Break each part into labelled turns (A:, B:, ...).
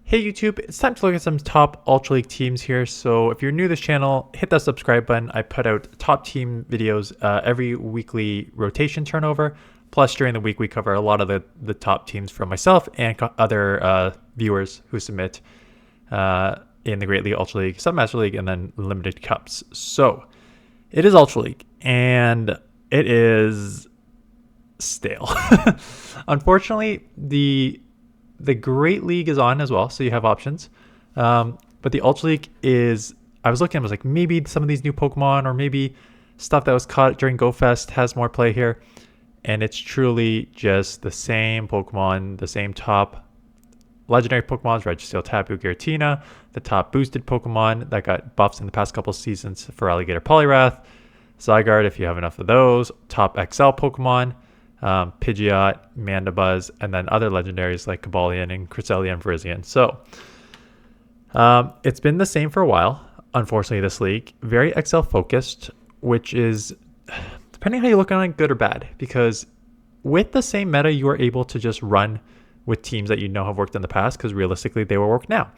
A: Hey YouTube, it's time to look at some top Ultra League teams here. So if you're new to this channel, hit that subscribe button. I put out top team videos every weekly rotation turnover. Plus during the week we cover a lot of the top teams from myself and other viewers who submit in the Great League, Ultra League, Submaster League, and then Limited Cups. So it is Ultra League and it is stale. Unfortunately, the Great League is on as well, so you have options. But the Ultra League is, I was looking, I was like, maybe some of these new Pokemon or maybe stuff that was caught during GoFest has more play here. And it's truly just the same Pokemon, the same top legendary Pokemons, Registeel, Tapu, Giratina, the top boosted Pokemon that got buffs in the past couple seasons for Alligator Poliwrath, Zygarde if you have enough of those, top XL Pokemon, Pidgeot, Mandibuzz, and then other legendaries like Cobalion and Cresselia and Virizion. So it's been the same for a while. Unfortunately, this league very XL focused, which is, depending how you look on it, good or bad, because with the same meta you are able to just run with teams that you know have worked in the past, because realistically they will work now.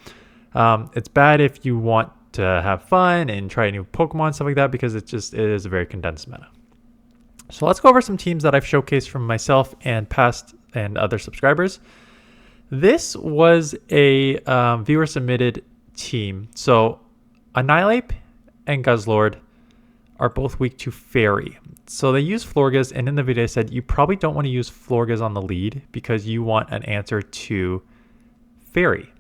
A: It's bad if you want to have fun and try new Pokemon, stuff like that, because it is a very condensed meta. So let's go over some teams that I've showcased from myself and past and other subscribers. This was a viewer submitted team. So Annihilate and Guzzlord are both weak to Fairy. So they use Florges, and in the video I said you probably don't want to use Florges on the lead because you want an answer to Fairy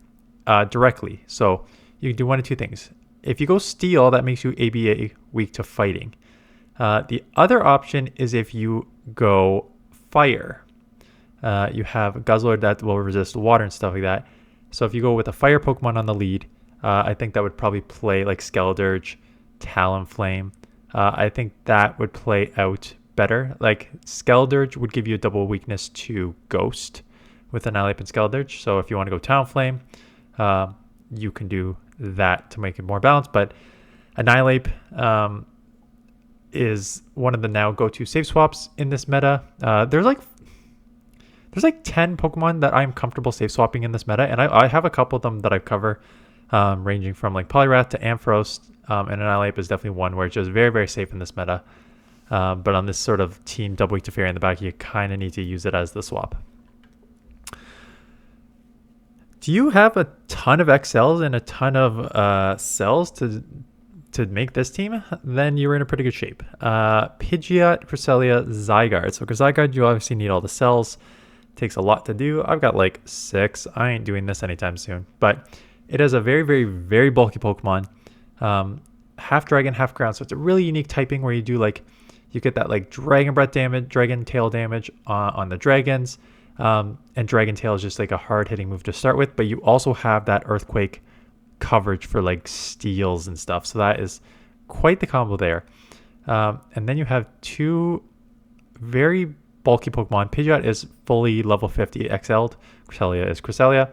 A: directly. So you can do one of two things. If you go Steel, that makes you ABA weak to Fighting. The other option is if you go Fire. You have Guzzlord that will resist water and stuff like that. So if you go with a Fire Pokemon on the lead, I think that would probably play like Skeledirge, Talonflame. I think that would play out better. Like Skeledirge would give you a double weakness to Ghost with Annihilate and Skeledirge. So if you want to go Talonflame, you can do that to make it more balanced. But Annihilate is one of the now go-to save swaps in this meta. There's like 10 Pokemon that I'm comfortable save swapping in this meta, and I have a couple of them that I cover, ranging from like Poliwrath to Ampharos, and Annihilate is definitely one where it's just very, very safe in this meta. But on this sort of team double weak to Fairy in the back, you kind of need to use it as the swap. Do you have a ton of XLs and a ton of cells to make this team? Then you're in a pretty good shape. Pidgeot, Cresselia, Zygarde. So for Zygarde, you obviously need all the cells. Takes a lot to do. I've got like 6. I ain't doing this anytime soon. But it is a very, very, very bulky Pokemon. Half Dragon, half Ground. So it's a really unique typing where you do like, you get that like Dragon Breath damage, Dragon Tail damage on the Dragons. And Dragon Tail is just like a hard hitting move to start with. But you also have that Earthquake coverage for like steals and stuff, so that is quite the combo there. And then you have 2 very bulky Pokemon. Pidgeot is fully level 50 XL'd. Cresselia is Cresselia.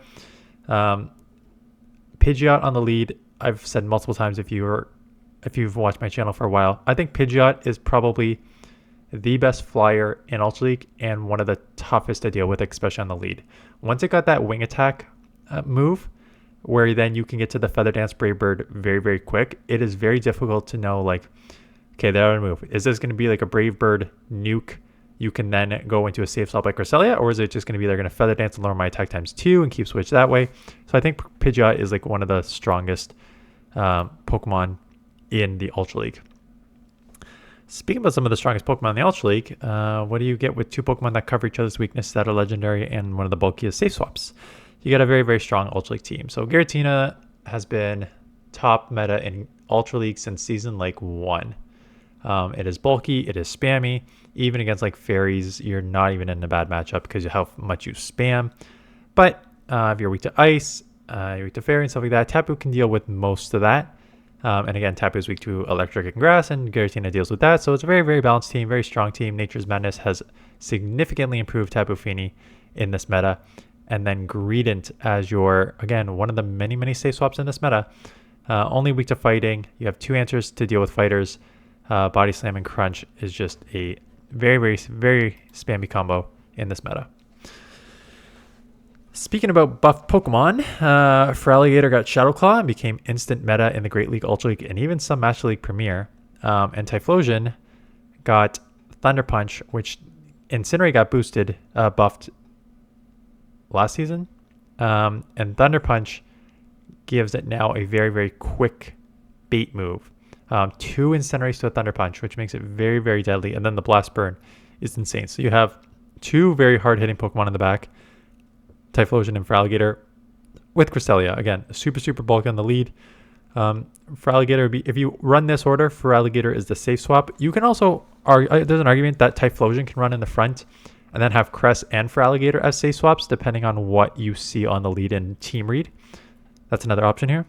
A: Pidgeot on the lead. I've said multiple times, if you've watched my channel for a while, I think Pidgeot is probably the best flyer in Ultra League and one of the toughest to deal with, especially on the lead. Once it got that wing attack move, where then you can get to the Feather Dance Brave Bird very, very quick, it is very difficult to know, like, okay, that would move. Is this going to be like a Brave Bird nuke? You can then go into a safe swap like Cresselia, or is it just going to be they're going to Feather Dance and lower my attack times 2 and keep switch that way? So I think Pidgeot is like one of the strongest Pokemon in the Ultra League. Speaking about some of the strongest Pokemon in the Ultra League, what do you get with 2 Pokemon that cover each other's weakness that are legendary and one of the bulkiest safe swaps? You got a very, very strong Ultra League team. So Giratina has been top meta in Ultra League since season like 1. It is bulky, it is spammy. Even against like fairies, you're not even in a bad matchup because of how much you spam. But if you're weak to ice, you're weak to fairy and stuff like that, Tapu can deal with most of that. And again, Tapu is weak to electric and grass, and Giratina deals with that. So it's a very, very balanced team, very strong team. Nature's Madness has significantly improved Tapu Fini in this meta. And then Greedent as your, again, one of the many, many safe swaps in this meta. Only weak to Fighting. You have 2 answers to deal with fighters. Body Slam and Crunch is just a very, very, very spammy combo in this meta. Speaking about buff Pokemon, Feraligatr got Shadow Claw and became instant meta in the Great League, Ultra League, and even some Master League Premier. And Typhlosion got Thunder Punch, which Incinerate got buffed last season. And Thunder Punch gives it now a very, very quick bait move. 2 Incinerates to a Thunder Punch, which makes it very, very deadly. And then the Blast Burn is insane. So you have 2 very hard-hitting Pokemon in the back, Typhlosion and Feraligatr, with Cresselia. Again, super, super bulky on the lead. Feraligatr, if you run this order, Feraligatr is the safe swap. You can also, there's an argument that Typhlosion can run in the front and then have Cress and Feraligatr as safe swaps, depending on what you see on the lead in team read. That's another option here.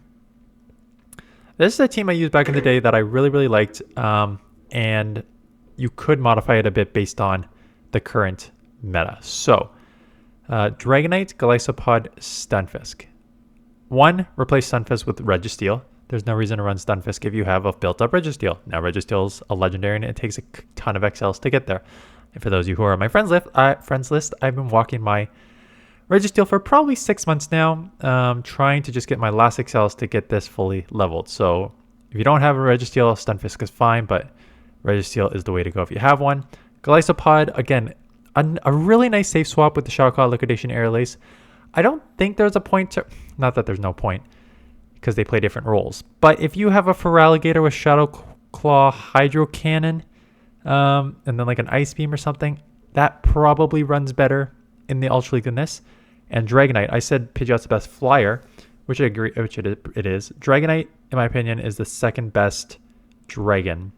A: This is a team I used back in the day that I really, really liked, and you could modify it a bit based on the current meta. So, Dragonite, Golisopod, Stunfisk. 1, replace Stunfisk with Registeel. There's no reason to run Stunfisk if you have a built-up Registeel. Now, Registeel's a legendary, and it takes a ton of XLs to get there. And for those of you who are on my friends list, I've been walking my Registeel for probably 6 months now, trying to just get my last XLs to get this fully leveled. So if you don't have a Registeel, Stunfisk is fine, but Registeel is the way to go if you have one. Golisopod, again, a really nice safe swap with the Shadow Claw, Liquidation, Air Lace. I don't think there's a point to... Not that there's no point, because they play different roles. But if you have a Feraligatr with Shadow Claw, Hydro Cannon, and then like an Ice Beam or something, that probably runs better in the Ultra League than this. And Dragonite, I said Pidgeot's the best flyer, which I agree, which it is. Dragonite, in my opinion, is the second best dragon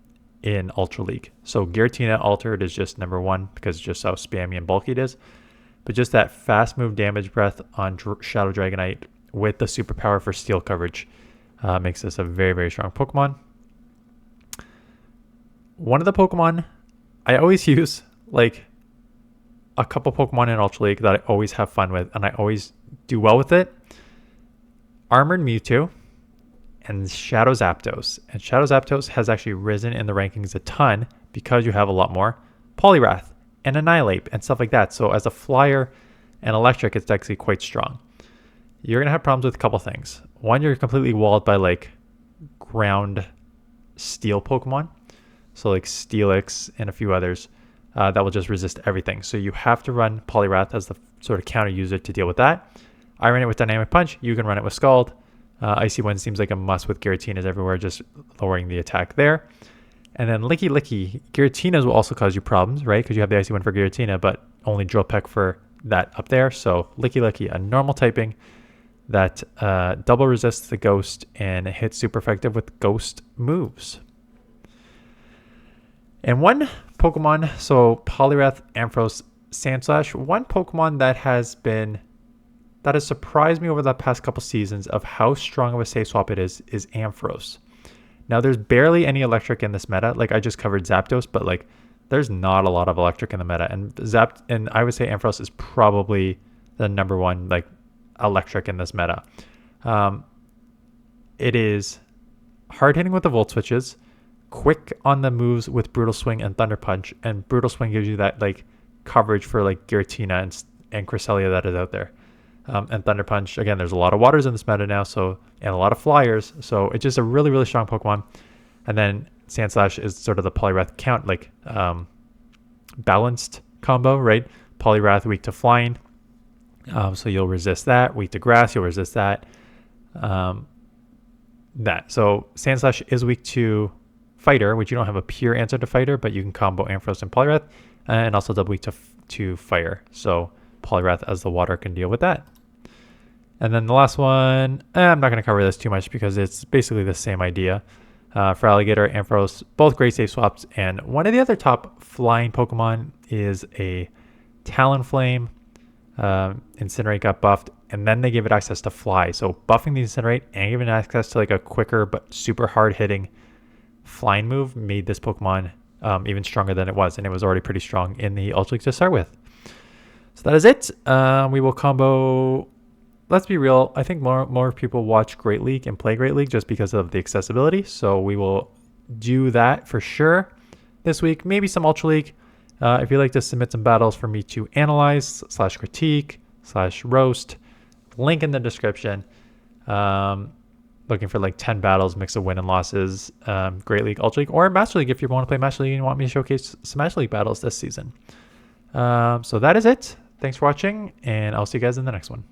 A: in Ultra League. So Giratina Altered is just number 1 because just how spammy and bulky it is. But just that fast move damage breath on Shadow Dragonite with the superpower for steel coverage makes this a very, very strong Pokemon. One of the Pokemon I always use, like a couple Pokemon in Ultra League that I always have fun with and I always do well with it. Armored Mewtwo and Shadow Zapdos. And Shadow Zapdos has actually risen in the rankings a ton because you have a lot more Poliwrath and Annihilate and stuff like that. So as a flyer and electric, it's actually quite strong. You're going to have problems with a couple things. One, you're completely walled by like ground steel Pokemon. So like Steelix and a few others that will just resist everything. So you have to run Poliwrath as the sort of counter user to deal with that. I ran it with Dynamic Punch. You can run it with Scald. Icy Wind seems like a must with Giratinas everywhere, just lowering the attack there. And then Licky Licky. Giratinas will also cause you problems, right? Because you have the Icy Wind for Giratina, but only Drill Peck for that up there. So Licky Licky, a normal typing that double resists the Ghost and hits super effective with Ghost moves. And one Pokemon, so Poliwrath, Ampharos, Sandslash, one Pokemon that has surprised me over the past couple seasons of how strong of a safe swap it is Ampharos. Now, there's barely any electric in this meta. Like, I just covered Zapdos, but, like, there's not a lot of electric in the meta. And I would say Ampharos is probably the number 1, like, electric in this meta. It is hard-hitting with the Volt Switches, quick on the moves with Brutal Swing and Thunder Punch, and Brutal Swing gives you that, like, coverage for, like, Giratina and Cresselia that is out there. And Thunder Punch, again, there's a lot of waters in this meta now, and a lot of flyers, so it's just a really, really strong Pokemon. And then Sandslash is sort of the Poliwrath count, like balanced combo, right? Poliwrath weak to flying, so you'll resist that. Weak to grass, you'll resist that. So Sandslash is weak to Fighter, which you don't have a pure answer to Fighter, but you can combo Ampharos and Poliwrath, and also double weak to Fire. So Poliwrath as the water can deal with that. And then the last one, I'm not going to cover this too much because it's basically the same idea. Feraligatr, Ampharos, both great safe swaps. And one of the other top flying Pokemon is a Talonflame. Incinerate got buffed, and then they gave it access to Fly. So buffing the Incinerate and giving access to like a quicker but super hard-hitting flying move made this Pokemon even stronger than it was. And it was already pretty strong in the Ultra League to start with. So that is it. We will combo... Let's be real, I think more people watch Great League and play Great League just because of the accessibility. So we will do that for sure this week. Maybe some Ultra League. If you'd like to submit some battles for me to analyze / critique, /roast. Link in the description. Looking for like 10 battles, mix of win and losses. Great League, Ultra League, or Master League if you want to play Master League and you want me to showcase some Master League battles this season. So that is it. Thanks for watching, and I'll see you guys in the next one.